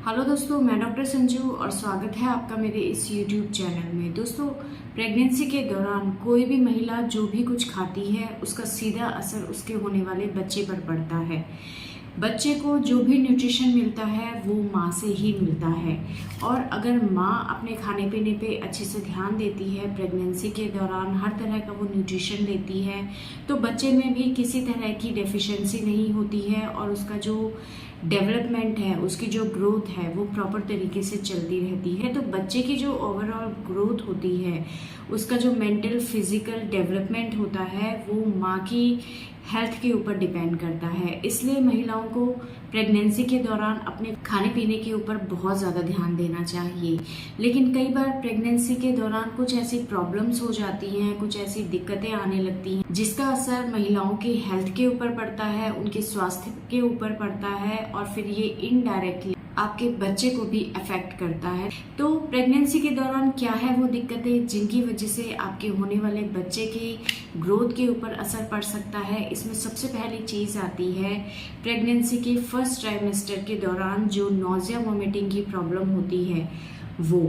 Hello दोस्तों, मैं doctor Sanju और स्वागत है आपका मेरे इस यूट्यूब चैनल में। दोस्तों, प्रेगनेंसी के दौरान कोई भी महिला जो भी कुछ खाती है उसका सीधा असर उसके होने वाले बच्चे पर पड़ता है। बच्चे को जो भी न्यूट्रिशन मिलता है वो माँ से ही मिलता है, और अगर माँ अपने खाने पीने पे अच्छे से ध्यान देती है, प्रेगनेंसी के दौरान हर तरह का वो न्यूट्रिशन देती है, तो बच्चे में भी किसी तरह की डेफिशिएंसी नहीं होती है और उसका जो डेवलपमेंट है, उसकी जो ग्रोथ है वो प्रॉपर तरीके से चलती रहती है। तो बच्चे की जो ओवरऑल ग्रोथ होती है, उसका जो मेंटल फिजिकल डेवलपमेंट होता है वो माँ की हेल्थ के ऊपर डिपेंड करता है। इसलिए महिलाओं को प्रेगनेंसी के दौरान अपने खाने पीने के ऊपर बहुत ज़्यादा ध्यान देना चाहिए। लेकिन कई बार प्रेगनेंसी के दौरान कुछ ऐसी प्रॉब्लम्स हो जाती हैं, कुछ ऐसी दिक्कतें आने लगती हैं जिसका असर महिलाओं की हेल्थ के ऊपर पड़ता है, उनके स्वास्थ्य के ऊपर पड़ता है, और फिर ये इनडायरेक्टली आपके बच्चे को भी अफेक्ट करता है। तो प्रेगनेंसी के दौरान क्या है वो दिक्कतें जिनकी वजह से आपके होने वाले बच्चे की ग्रोथ के ऊपर असर पड़ सकता है। इसमें सबसे पहली चीज़ आती है प्रेगनेंसी के फर्स्ट ट्राइमेस्टर के दौरान जो नोजिया वोमिटिंग की प्रॉब्लम होती है वो।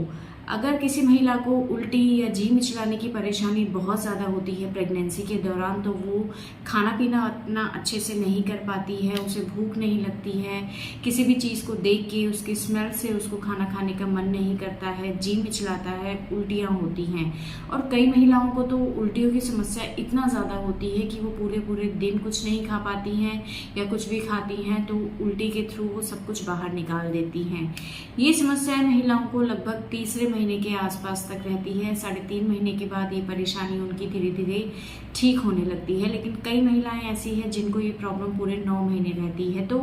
अगर किसी महिला को उल्टी या जी मिचलाने की परेशानी बहुत ज़्यादा होती है प्रेगनेंसी के दौरान, तो वो खाना पीना इतना अच्छे से नहीं कर पाती है, उसे भूख नहीं लगती है, किसी भी चीज़ को देख के उसकी स्मेल से उसको खाना खाने का मन नहीं करता है, जी मिचलाता है, उल्टियाँ होती हैं। और कई महिलाओं को तो उल्टियों की समस्या इतना ज़्यादा होती है कि वो पूरे पूरे दिन कुछ नहीं खा पाती हैं, या कुछ भी खाती हैं तो उल्टी के थ्रू वो सब कुछ बाहर निकाल देती हैं। ये समस्याएं महिलाओं को लगभग तीसरे महीने के आसपास तक रहती है। 3.5 महीने के बाद ये परेशानी उनकी धीरे धीरे ठीक होने लगती है। लेकिन कई महिलाएं ऐसी हैं जिनको ये प्रॉब्लम पूरे 9 महीने रहती है। तो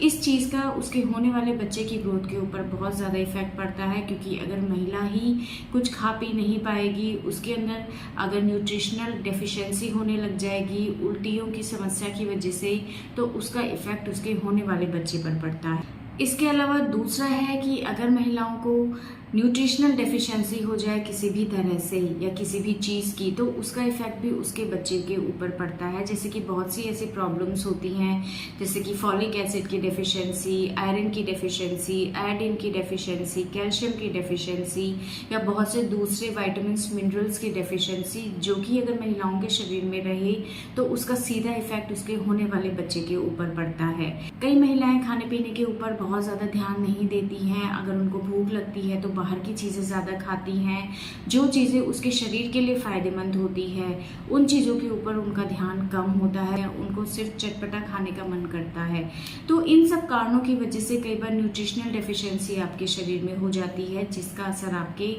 इस चीज़ का उसके होने वाले बच्चे की ग्रोथ के ऊपर बहुत ज़्यादा इफेक्ट पड़ता है, क्योंकि अगर महिला ही कुछ खा पी नहीं पाएगी, उसके अंदर अगर न्यूट्रिशनल डेफिशिएंसी होने लग जाएगी उल्टियों की समस्या की वजह से, तो उसका इफेक्ट उसके होने वाले बच्चे पर पड़ता है। इसके अलावा दूसरा है कि अगर महिलाओं को न्यूट्रिशनल डेफिशिएंसी हो जाए किसी भी तरह से या किसी भी चीज़ की, तो उसका इफेक्ट भी उसके बच्चे के ऊपर पड़ता है। जैसे कि बहुत सी ऐसी प्रॉब्लम्स होती हैं, जैसे कि फॉलिक एसिड की डेफिशिएंसी, आयरन की डेफिशिएंसी, आयोडीन की डेफिशिएंसी, कैल्शियम की डेफिशिएंसी, या बहुत से दूसरे वाइटामिन्स मिनरल्स की डेफिशिएंसी, जो कि अगर महिलाओं के शरीर में रहे तो उसका सीधा इफेक्ट उसके होने वाले बच्चे के ऊपर पड़ता है। कई महिलाएं खाने पीने के ऊपर बहुत ज़्यादा ध्यान नहीं देती हैं। अगर उनको भूख लगती है तो बाहर की चीज़ें ज़्यादा खाती हैं। जो चीज़ें उसके शरीर के लिए फ़ायदेमंद होती है उन चीज़ों के ऊपर उनका ध्यान कम होता है, उनको सिर्फ चटपटा खाने का मन करता है। तो इन सब कारणों की वजह से कई बार न्यूट्रिशनल डेफिशिएंसी आपके शरीर में हो जाती है, जिसका असर आपके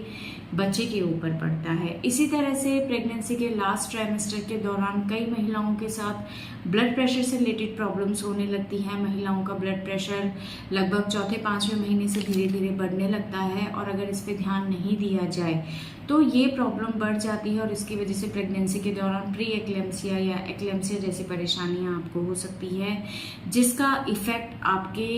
बच्चे के ऊपर पड़ता है। इसी तरह से प्रेगनेंसी के लास्ट ट्राइमेस्टर के दौरान कई महिलाओं के साथ ब्लड प्रेशर से रिलेटेड प्रॉब्लम्स होने लगती हैं। महिलाओं का ब्लड प्रेशर लगभग चौथे 5वें महीने से धीरे धीरे बढ़ने लगता है, और अगर इस पे ध्यान नहीं दिया जाए तो ये प्रॉब्लम बढ़ जाती है, और इसकी वजह से प्रेगनेंसी के दौरान प्री एक्लेम्सिया या एक्लेम्सिया जैसी परेशानियां आपको हो सकती है, जिसका इफेक्ट आपके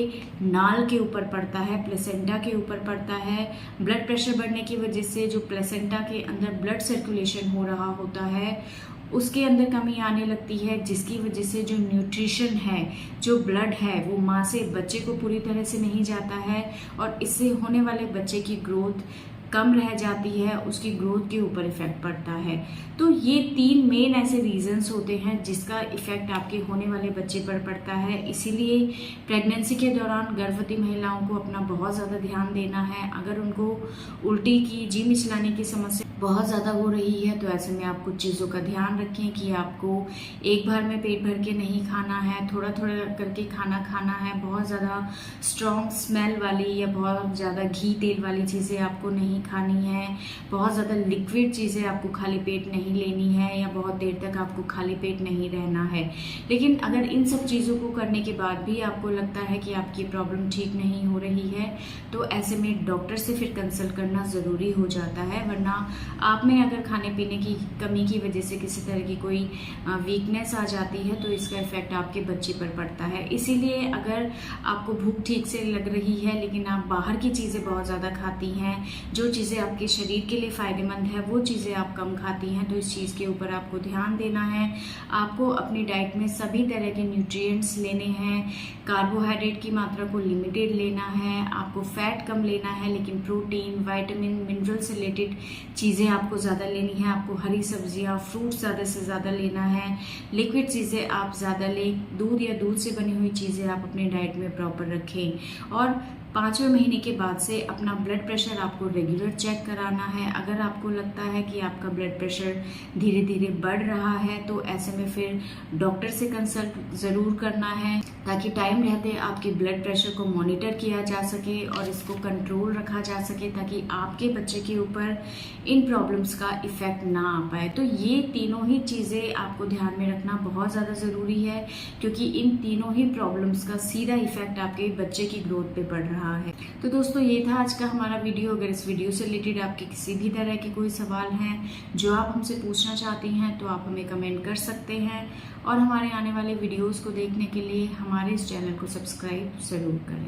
नाल के ऊपर पड़ता है, प्लेसेंटा के ऊपर पड़ता है। ब्लड प्रेशर बढ़ने की वजह से जो प्लेसेंटा के अंदर ब्लड सर्कुलेशन हो रहा होता है उसके अंदर कमी आने लगती है, जिसकी वजह से जो न्यूट्रिशन है, जो ब्लड है, वो माँ से बच्चे को पूरी तरह से नहीं जाता है, और इससे होने वाले बच्चे की ग्रोथ कम रह जाती है, उसकी ग्रोथ के ऊपर इफेक्ट पड़ता है। तो ये 3 मेन ऐसे रीजंस होते हैं जिसका इफेक्ट आपके होने वाले बच्चे पर पड़ता है। इसीलिए प्रेगनेंसी के दौरान गर्भवती महिलाओं को अपना बहुत ज़्यादा ध्यान देना है। अगर उनको उल्टी की, जी मिचलाने की समस्या बहुत ज़्यादा हो रही है, तो ऐसे में आप कुछ चीज़ों का ध्यान रखें कि आपको एक बार में पेट भर के नहीं खाना है, थोड़ा थोड़ा करके खाना खाना है। बहुत ज़्यादा स्ट्रॉन्ग स्मेल वाली या बहुत ज़्यादा घी तेल वाली चीज़ें आपको नहीं खानी है। बहुत ज़्यादा लिक्विड चीज़ें आपको खाली पेट नहीं लेनी है, या बहुत देर तक आपको खाली पेट नहीं रहना है। लेकिन अगर इन सब चीज़ों को करने के बाद भी आपको लगता है कि आपकी प्रॉब्लम ठीक नहीं हो रही है, तो ऐसे में डॉक्टर से फिर कंसल्ट करना ज़रूरी हो जाता है। वरना आप में अगर खाने पीने की कमी की वजह से किसी तरह की कोई वीकनेस आ जाती है, तो इसका इफेक्ट आपके बच्चे पर पड़ता है। इसीलिए अगर आपको भूख ठीक से लग रही है लेकिन आप बाहर की चीज़ें बहुत ज़्यादा खाती हैं, जो चीज़ें आपके शरीर के लिए फ़ायदेमंद है वो चीज़ें आप कम खाती हैं, तो इस चीज़ के ऊपर आपको ध्यान देना है। आपको अपनी डाइट में सभी तरह के न्यूट्रिएंट्स लेने हैं, कार्बोहाइड्रेट की मात्रा को लिमिटेड लेना है, आपको फैट कम लेना है, लेकिन प्रोटीन, विटामिन, मिनरल से रिलेटेड चीज़ें आपको ज़्यादा लेनी है। आपको हरी सब्जियाँ, फ्रूट्स ज़्यादा से ज़्यादा लेना है, लिक्विड चीज़ें आप ज़्यादा लें, दूध या दूध से बनी हुई चीज़ें आप अपनी डाइट में प्रॉपर रखें। और 5वें महीने के बाद से अपना ब्लड प्रेशर आपको रेगुलर चेक कराना है। अगर आपको लगता है कि आपका ब्लड प्रेशर धीरे धीरे बढ़ रहा है तो ऐसे में फिर डॉक्टर से कंसल्ट ज़रूर करना है, ताकि टाइम रहते आपके ब्लड प्रेशर को मॉनिटर किया जा सके और इसको कंट्रोल रखा जा सके, ताकि आपके बच्चे के ऊपर इन प्रॉब्लम्स का इफ़ेक्ट ना आ पाए। तो ये तीनों ही चीज़ें आपको ध्यान में रखना बहुत ज़्यादा ज़रूरी है, क्योंकि इन तीनों ही प्रॉब्लम्स का सीधा इफ़ेक्ट आपके बच्चे की ग्रोथ पे पड़ रहा है। तो दोस्तों ये था आज का हमारा वीडियो। अगर इस वीडियो से रिलेटेड आपके किसी भी तरह के कोई सवाल हैं जो आप हमसे पूछना चाहती हैं तो आप हमें कमेंट कर सकते हैं, और हमारे आने वाले वीडियोस को देखने के लिए हमारे इस चैनल को सब्सक्राइब ज़रूर करें।